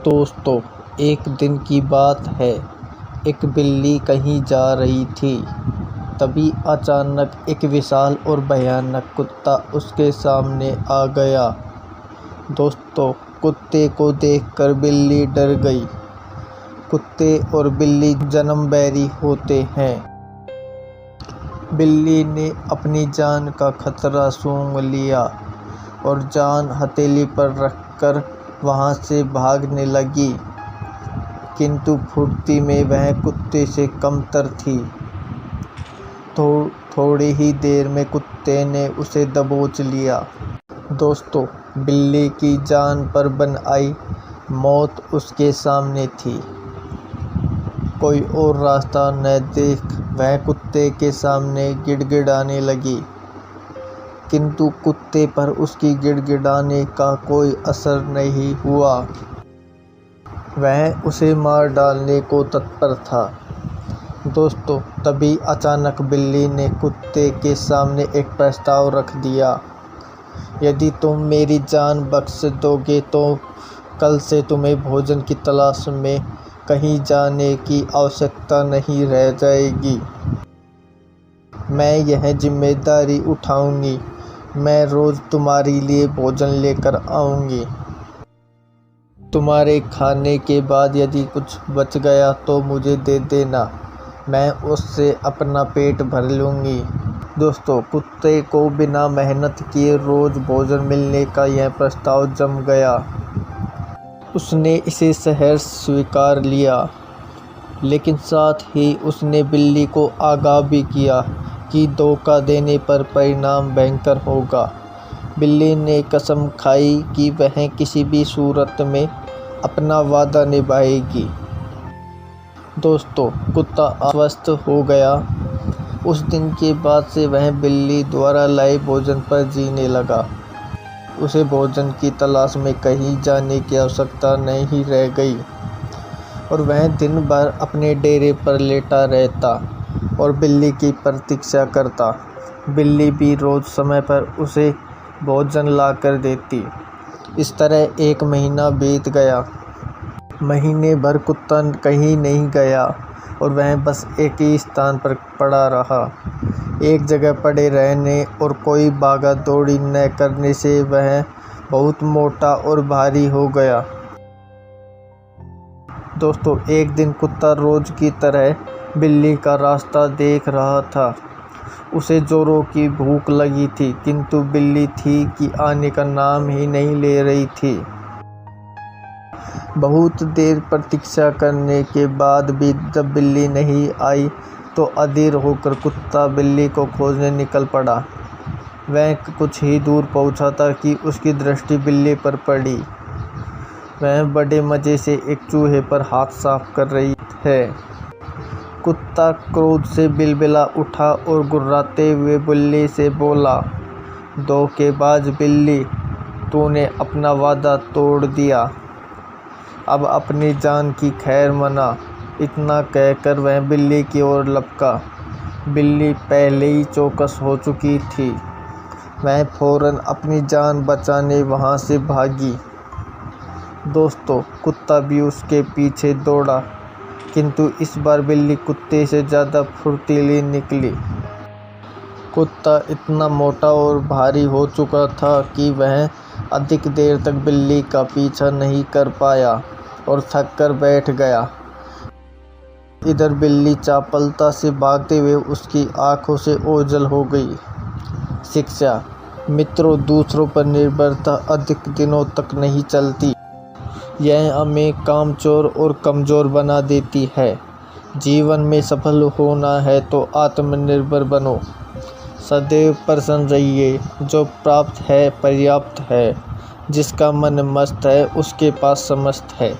दोस्तों, एक दिन की बात है। एक बिल्ली कहीं जा रही थी। तभी अचानक एक विशाल और भयानक कुत्ता उसके सामने आ गया। दोस्तों, कुत्ते को देखकर बिल्ली डर गई। कुत्ते और बिल्ली जन्म बैरी होते हैं। बिल्ली ने अपनी जान का खतरा सूंघ लिया और जान हथेली पर रखकर वहां से भागने लगी, किंतु फुर्ती में वह कुत्ते से कमतर थी। थोड़ी ही देर में कुत्ते ने उसे दबोच लिया। दोस्तों, बिल्ली की जान पर बन आई मौत उसके सामने थी। कोई और रास्ता न देख वह कुत्ते के सामने गिड़गिड़ाने लगी, किंतु कुत्ते पर उसकी गिड़गिड़ाने का कोई असर नहीं हुआ। वह उसे मार डालने को तत्पर था। दोस्तों, तभी अचानक बिल्ली ने कुत्ते के सामने एक प्रस्ताव रख दिया। यदि तुम मेरी जान बख्श दोगे तो कल से तुम्हें भोजन की तलाश में कहीं जाने की आवश्यकता नहीं रह जाएगी। मैं यह जिम्मेदारी उठाऊंगी। मैं रोज तुम्हारे लिए भोजन लेकर आऊंगी। तुम्हारे खाने के बाद यदि कुछ बच गया तो मुझे दे देना। मैं उससे अपना पेट भर लूँगी। दोस्तों, कुत्ते को बिना मेहनत किए रोज भोजन मिलने का यह प्रस्ताव जम गया। उसने इसे सहर्ष स्वीकार लिया, लेकिन साथ ही उसने बिल्ली को आगाह भी किया कि धोखा देने पर परिणाम भयंकर होगा। बिल्ली ने कसम खाई कि वह किसी भी सूरत में अपना वादा निभाएगी। दोस्तों, कुत्ता आश्वस्त हो गया। उस दिन के बाद से वह बिल्ली द्वारा लाए भोजन पर जीने लगा। उसे भोजन की तलाश में कहीं जाने की आवश्यकता नहीं रह गई और वह दिन भर अपने डेरे पर लेटा रहता और बिल्ली की प्रतीक्षा करता। बिल्ली भी रोज समय पर उसे भोजन ला कर देती। इस तरह 1 महीना बीत गया। महीने भर कुत्ता कहीं नहीं गया और वह बस एक ही स्थान पर पड़ा रहा। एक जगह पड़े रहने और कोई भागा दौड़ी न करने से वह बहुत मोटा और भारी हो गया। दोस्तों, एक दिन कुत्ता रोज की तरह बिल्ली का रास्ता देख रहा था। उसे जोरों की भूख लगी थी, किंतु बिल्ली थी कि आने का नाम ही नहीं ले रही थी। बहुत देर प्रतीक्षा करने के बाद भी जब बिल्ली नहीं आई तो अधीर होकर कुत्ता बिल्ली को खोजने निकल पड़ा। वह कुछ ही दूर पहुंचा था कि उसकी दृष्टि बिल्ली पर पड़ी। वह बड़े मज़े से एक चूहे पर हाथ साफ कर रही है। कुत्ता क्रोध से बिलबिला उठा और गुर्राते हुए बिल्ली से बोला, धोखेबाज बिल्ली, तूने अपना वादा तोड़ दिया। अब अपनी जान की खैर मना। इतना कहकर वह बिल्ली की ओर लपका। बिल्ली पहले ही चौकस हो चुकी थी। वह फौरन अपनी जान बचाने वहां से भागी। दोस्तों, कुत्ता भी उसके पीछे दौड़ा, किंतु इस बार बिल्ली कुत्ते से ज़्यादा फुर्तीली निकली। कुत्ता इतना मोटा और भारी हो चुका था कि वह अधिक देर तक बिल्ली का पीछा नहीं कर पाया और थक कर बैठ गया। इधर बिल्ली चापलता से भागते हुए उसकी आंखों से ओझल हो गई। शिक्षा मित्रों, दूसरों पर निर्भरता अधिक दिनों तक नहीं चलती। यह हमें कामचोर और कमज़ोर बना देती है। जीवन में सफल होना है तो आत्मनिर्भर बनो। सदैव प्रसन्न रहिए। जो प्राप्त है पर्याप्त है। जिसका मन मस्त है उसके पास समस्त है।